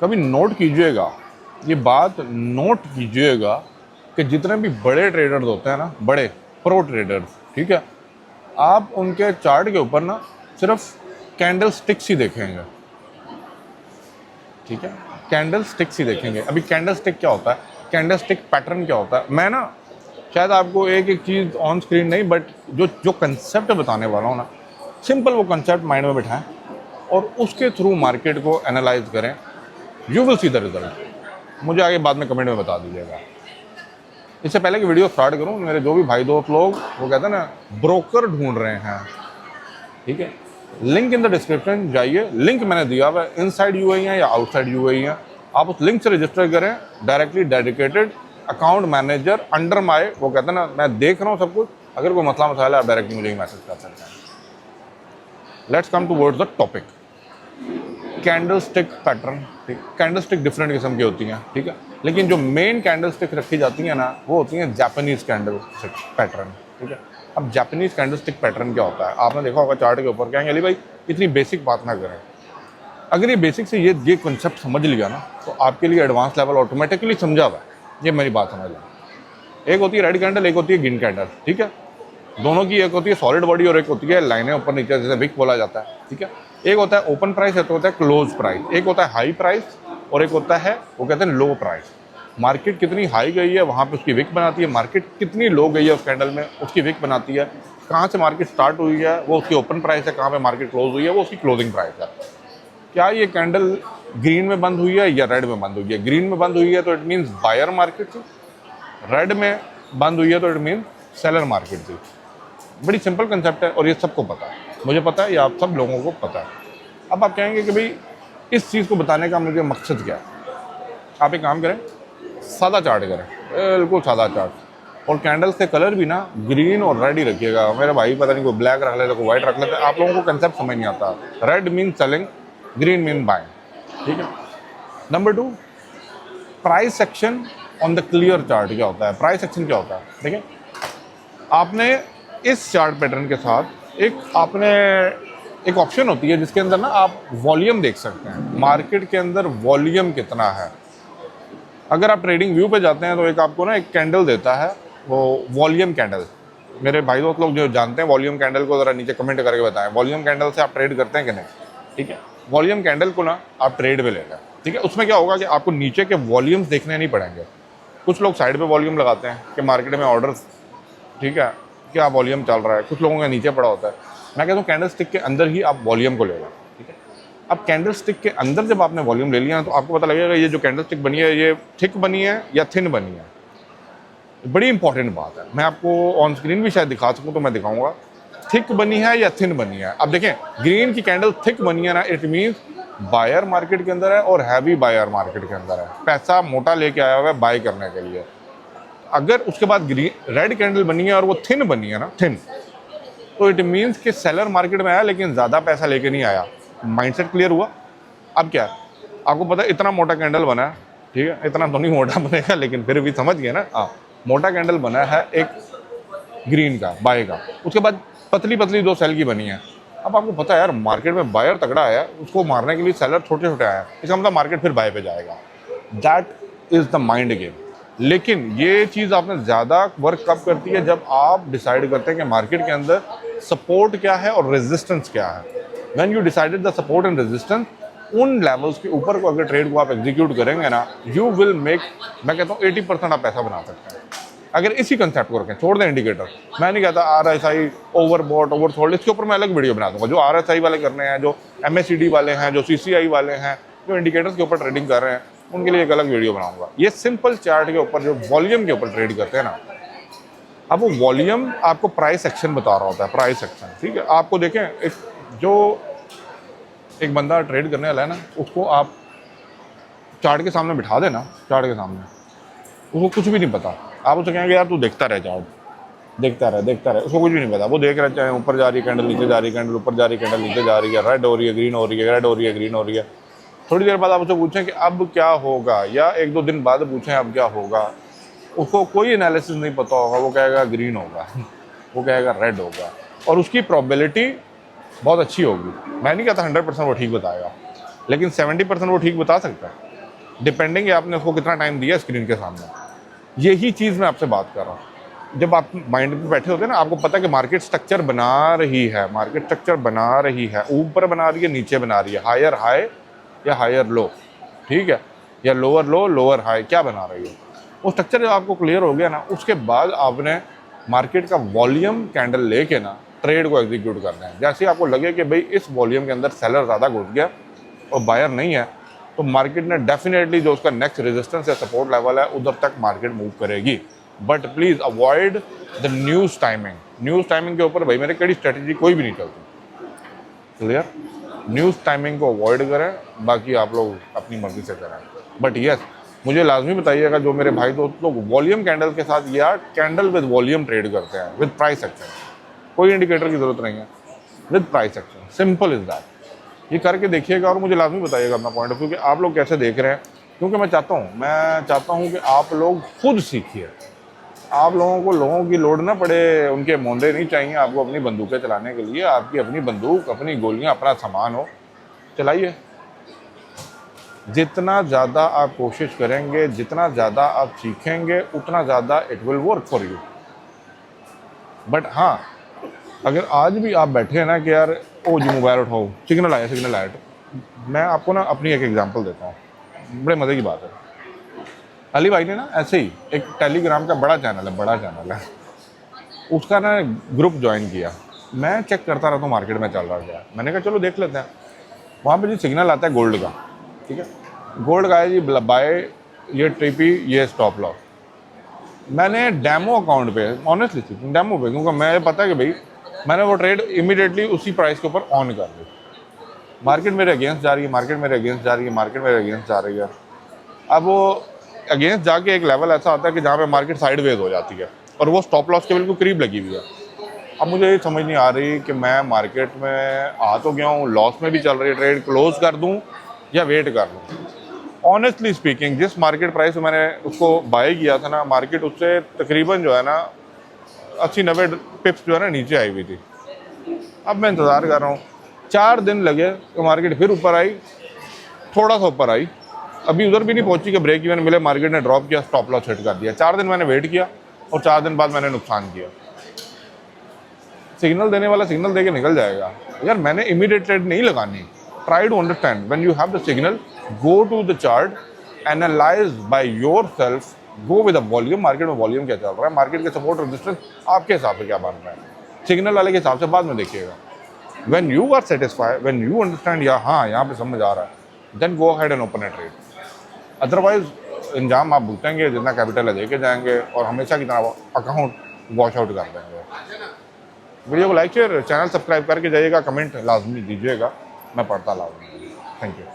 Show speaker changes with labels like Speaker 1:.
Speaker 1: कभी नोट कीजिएगा, ये बात नोट कीजिएगा कि जितने भी बड़े ट्रेडर्स होते हैं ना, बड़े प्रो ट्रेडर्स, ठीक है, आप उनके चार्ट के ऊपर ना सिर्फ कैंडल स्टिक्स ही देखेंगे, ठीक है, कैंडल स्टिक्स ही देखेंगे। अभी कैंडल स्टिक क्या होता है, कैंडल स्टिक पैटर्न क्या होता है, मैं ना शायद आपको एक एक चीज़ ऑन स्क्रीन नहीं, बट जो जो कंसेप्ट बताने वाला हूँ ना, सिंपल वो कंसेप्ट माइंड में बिठाएं और उसके थ्रू मार्केट को एनालाइज करें। You will see the result. मुझे आगे बाद में कमेंट में बता दीजिएगा। इससे पहले कि वीडियो स्टार्ट करूं, मेरे जो भी भाई दोस्त लोग वो कहते हैं ना ब्रोकर ढूंढ रहे हैं, ठीक है, लिंक इन द डिस्क्रिप्शन जाइए, लिंक मैंने दिया हुआ है, इनसाइड यूएई है या आउटसाइड यूएई है, आप उस लिंक से रजिस्टर करें, directly dedicated account manager under my, वो कहते हैं ना मैं देख रहा हूँ सब कुछ, अगर कोई मसला मसाला आप डायरेक्टली मुझे मैसेज कर सकते हैं। Let's come towards the topic. Candle stick pattern, ठीक, कैंडल स्टिक डिफरेंट किस्म की होती हैं, ठीक है, लेकिन जो मेन कैंडल स्टिक रखी जाती हैं ना, वो होती हैं जापानीज़ कैंडल स्टिक पैटर्न, ठीक है। अब जापानीज़ कैंडल स्टिक पैटर्न क्या होता है, आपने देखा होगा चार्ट के ऊपर, कहेंगे अली भाई इतनी बेसिक बात ना करें। अगर ये बेसिक से ये कंसेप्ट समझ लिया ना, तो आपके लिए एडवांस लेवल ऑटोमेटिकली समझा हुआ है। ये मेरी बात समझ लें। एक होती है रेड कैंडल, एक होती है ग्रीन कैंडल, ठीक है, दोनों की एक होती है सॉलिड बॉडी और एक होती है लाइनें ऊपर नीचे, जैसे विक बोला जाता है, ठीक है। एक होता है ओपन प्राइस, एक होता है क्लोज प्राइस, एक होता है हाई प्राइस और एक होता है वो कहते हैं लो प्राइस। मार्केट कितनी हाई गई है वहाँ पे उसकी विक बनाती है, मार्केट कितनी लो गई है उस कैंडल में उसकी विक बनाती है, कहाँ से मार्केट स्टार्ट हुई है वो उसकी ओपन प्राइस है, कहाँ पे मार्केट क्लोज हुई है वो उसकी क्लोजिंग प्राइस है। क्या ये कैंडल ग्रीन में बंद हुई है या रेड में बंद हुई है? ग्रीन में बंद हुई है तो इट मीन्स बायर मार्केट थी, रेड में बंद हुई है तो इट मीन्स सेलर मार्केट थी। बड़ी सिंपल कंसेप्ट है और ये सबको पता है, मुझे पता है, ये आप सब लोगों को पता है। अब आप कहेंगे कि भाई इस चीज़ को बताने का मुझे मकसद क्या है? आप एक काम करें, सादा चार्ट करें, बिल्कुल सादा चार्ट, और कैंडल्स के कलर भी ना ग्रीन और रेड ही रखिएगा। मेरे भाई पता नहीं कोई ब्लैक रख लेते, कोई वाइट रख लेते, आप लोगों को कंसेप्ट समझ नहीं आता। Red mean selling, green mean buying, ठीक है। Number 2, price section on the clear chart क्या होता है? प्राइस सेक्शन क्या होता है? देखिए, आपने इस चार्ट पैटर्न के साथ एक ऑप्शन होती है जिसके अंदर ना आप वॉल्यूम देख सकते हैं, मार्केट के अंदर वॉल्यूम कितना है। अगर आप ट्रेडिंग व्यू पे जाते हैं तो एक आपको ना एक कैंडल देता है, वो वॉल्यूम कैंडल। मेरे भाई दोस्त लोग जो जानते हैं वॉल्यूम कैंडल को, ज़रा नीचे कमेंट करके बताएं, वॉल्यूम कैंडल से आप ट्रेड करते हैं कि नहीं, ठीक है। वॉल्यूम कैंडल को ना आप ट्रेड में ले लें, ठीक है। उसमें क्या होगा कि आपको नीचे के वॉल्यूम्स देखने नहीं पड़ेंगे। कुछ लोग साइड पे वॉल्यूम लगाते हैं कि मार्केट में ऑर्डर्स, ठीक है, क्या वॉल्यूम चल रहा है, कुछ लोगों का नीचे पड़ा होता है। मैं कहता हूँ कैंडल स्टिक के अंदर ही आप वॉल्यूम को ले लें, ठीक है। अब कैंडल स्टिक के अंदर जब आपने वॉल्यूम ले लिया तो आपको पता लगेगा ये जो कैंडल स्टिक बनी है ये थिक बनी है या थिन बनी है। बड़ी इंपॉर्टेंट बात है, मैं आपको ऑन स्क्रीन भी शायद दिखा सकूँ तो मैं दिखाऊंगा, थिक बनी है या थिन बनी है। अब देखें, ग्रीन की कैंडल थिक बनी है ना, इट मीन्स बायर मार्केट के अंदर है और हैवी बायर मार्केट के अंदर है, पैसा मोटा लेके आया हुआ है बाय करने के लिए। अगर उसके बाद ग्रीन रेड कैंडल बनी है और वो थिन बनी है ना, थिन, तो इट मीन्स कि सेलर मार्केट में आया लेकिन ज़्यादा पैसा लेके नहीं आया। माइंडसेट क्लियर हुआ? अब क्या है, आपको पता है इतना मोटा कैंडल बना है, ठीक है, इतना तो नहीं मोटा बनेगा लेकिन फिर भी समझ गए ना, हाँ, मोटा कैंडल बना है एक ग्रीन का, बाय का, उसके बाद पतली पतली 2 सेल की बनी है। अब आपको पता है यार मार्केट में बायर तगड़ा आया, उसको मारने के लिए सेलर छोटे छोटे आया, इसका मतलब मार्केट फिर बाय पे जाएगा। That is the mind game. लेकिन ये चीज़ आपने ज़्यादा वर्क कब करती है, जब आप डिसाइड करते हैं कि मार्केट के अंदर सपोर्ट क्या है और रेजिस्टेंस क्या है। When you decided the support and resistance, उन लेवल्स के ऊपर को अगर ट्रेड को आप एग्जीक्यूट करेंगे ना, यू विल मेक, मैं कहता हूँ 80% आप पैसा बना सकते हैं अगर इसी कंसेप्ट को रखें। छोड़ दें इंडिकेटर, मैं नहीं कहता RSI ओवरबॉट ओवरसोल्ड, इसके ऊपर मैं अलग वीडियो बना दूंगा। जो RSI वाले करने हैं, जो MACD वाले हैं, जो CCI वाले हैं, जो इंडिकेटर्स के ऊपर ट्रेडिंग कर रहे हैं, उनके लिए एक अलग वीडियो बनाऊंगा। ये सिंपल चार्ट के ऊपर जो वॉल्यूम के ऊपर ट्रेड करते हैं ना, अब वो वॉल्यूम आपको प्राइस सेक्शन बता रहा होता है, प्राइस सेक्शन, ठीक है। आपको देखें, एक बंदा ट्रेड करने वाला है ना, उसको आप चार्ट के सामने बिठा देना, चार्ट के सामने, उसको कुछ भी नहीं पता, आप उससे कहेंगे यार तू देखता रहे चार्ट, देखता रहे, उसको कुछ भी नहीं पता। वो देख रहा है, चाहे ऊपर जा रही है कैंडल, नीचे जा रही है कैंडल, ऊपर जा रही है कैंडल, नीचे जा रही है, रेड हो रही है, ग्रीन हो रही है, रेड हो रही है, ग्रीन हो रही है। थोड़ी देर बाद आप उससे पूछें कि अब क्या होगा, या 1-2 दिन बाद पूछें अब क्या होगा, उसको कोई एनालिसिस नहीं पता होगा, वो कहेगा ग्रीन होगा, वो कहेगा रेड होगा, और उसकी प्रोबेबिलिटी बहुत अच्छी होगी। मैं नहीं कहता 100% वो ठीक बताएगा, लेकिन 70% वो ठीक बता सकता है, डिपेंडिंग है आपने उसको कितना टाइम दिया स्क्रीन के सामने। यही चीज़ मैं आपसे बात कर रहा हूँ। जब आप माइंड में बैठे होते हैं ना, आपको पता है कि मार्केट स्ट्रक्चर बना रही है, मार्केट स्ट्रक्चर बना रही है, ऊपर बना रही है, नीचे बना रही है, हायर हाई या हायर लो, ठीक है, या लोअर लो लोअर हाई, क्या बना रही है। वो स्ट्रक्चर जब आपको क्लियर हो गया ना, उसके बाद आपने मार्केट का वॉल्यूम कैंडल लेके ना ट्रेड को एग्जीक्यूट करना है। जैसे आपको लगे कि भाई इस वॉल्यूम के अंदर सेलर ज़्यादा घुस गया और बायर नहीं है, तो मार्केट ने डेफिनेटली जो उसका नेक्स्ट रेजिस्टेंस या सपोर्ट लेवल है उधर तक मार्केट मूव करेगी। But please avoid the news timing. News timing के ऊपर भाई मेरे कड़ी स्ट्रेटजी कोई भी नहीं चलती, क्लियर। न्यूज़ टाइमिंग को अवॉइड करें, बाकी आप लोग अपनी मर्जी से करें। बट यस, मुझे लाजमी बताइएगा जो मेरे भाई दोस्त लोग वॉल्यूम कैंडल के साथ या कैंडल विद वॉल्यूम ट्रेड करते हैं विद प्राइस एक्शन, कोई इंडिकेटर की ज़रूरत नहीं है, with price action, simple is that. ये करके देखिएगा और मुझे लाजमी बताइएगा अपना पॉइंट ऑफ व्यू कि आप लोग कैसे देख रहे हैं, क्योंकि मैं चाहता हूँ कि आप लोग खुद सीखिए। आप लोगों की लोड ना पड़े, उनके मोंदे नहीं चाहिए आपको अपनी बंदूकें चलाने के लिए। आपकी अपनी बंदूक, अपनी गोलियां, अपना सामान हो, चलाइए। जितना ज़्यादा आप कोशिश करेंगे, जितना ज़्यादा आप सीखेंगे, उतना ज़्यादा it will work for you. But हाँ, अगर आज भी आप बैठे हैं ना कि यार ओ जी मोबाइल उठाओ, सिग्नल आया, तो मैं आपको ना अपनी एक एग्जांपल देता हूँ, बड़े मज़े की बात है। अली भाई ने ना ऐसे ही एक टेलीग्राम का बड़ा चैनल है, उसका ना ग्रुप ज्वाइन किया। मैं चेक करता रहता हूँ मार्केट में चल रहा क्या, मैंने कहा चलो देख लेते हैं। वहाँ पे जी सिग्नल आता है गोल्ड का, ठीक है, गोल्ड का है जी बाय, ये टीपी, ये स्टॉप लॉस। मैंने डेमो अकाउंट पे, ऑनेस्टली डेमो पे, क्योंकि मैं पता है कि भाई मैंने वो ट्रेड इमीडिएटली उसी प्राइस के ऊपर ऑन कर ली। मार्केट मेरे अगेंस्ट जा रही है, मार्केट मेरे अगेंस्ट जा रही है। अब वो अगेंस्ट जाके एक लेवल ऐसा आता है कि जहाँ पे मार्केट साइडवेज हो जाती है और वो स्टॉप लॉस के बिल्कुल करीब लगी हुई है। अब मुझे ये समझ नहीं आ रही कि मैं मार्केट में आ तो गया हूँ, लॉस में भी चल रही है ट्रेड, क्लोज कर दूँ या वेट कर लूँ। ऑनेस्टली स्पीकिंग, जिस मार्केट प्राइस में मैंने उसको बाय किया था ना, मार्केट उससे तकरीबन जो है ना 80-90 पिप्स जो है ना नीचे आई हुई थी। अब मैं इंतज़ार कर रहा हूँ, 4 दिन लगे तो मार्केट फिर ऊपर आई, थोड़ा सा ऊपर आई, अभी उधर भी नहीं पहुंची कि ब्रेक इवन मिले, मार्केट ने ड्रॉप किया, स्टॉप लॉस हिट कर दिया। 4 दिन मैंने वेट किया और 4 दिन बाद मैंने नुकसान किया। सिग्नल देने वाला सिग्नल दे के निकल जाएगा यार, मैंने इमीडिएट ट्रेड नहीं लगानी। Try to understand when you have the signal, go to the chart, analyse by yourself, go with the volume. Market में वॉल्यूम क्या चल रहा है, मार्केट के सपोर्ट रेजिस्टेंस आपके हिसाब से क्या बन रहा है, सिग्नल वाले के हिसाब से बाद में देखिएगा। When you are satisfied, when you understand या हाँ यहाँ पे समझ आ रहा है, then go ahead and open a trade. Otherwise इंजाम आप भुगतेंगे, जितना कैपिटल है देके जाएंगे और हमेशा की तरह अकाउंट वॉश आउट कर देंगे। वीडियो को लाइक शेयर, चैनल सब्सक्राइब करके जाइएगा, कमेंट लाजमी दीजिएगा, मैं पढ़ता लाऊंगा। Thank you.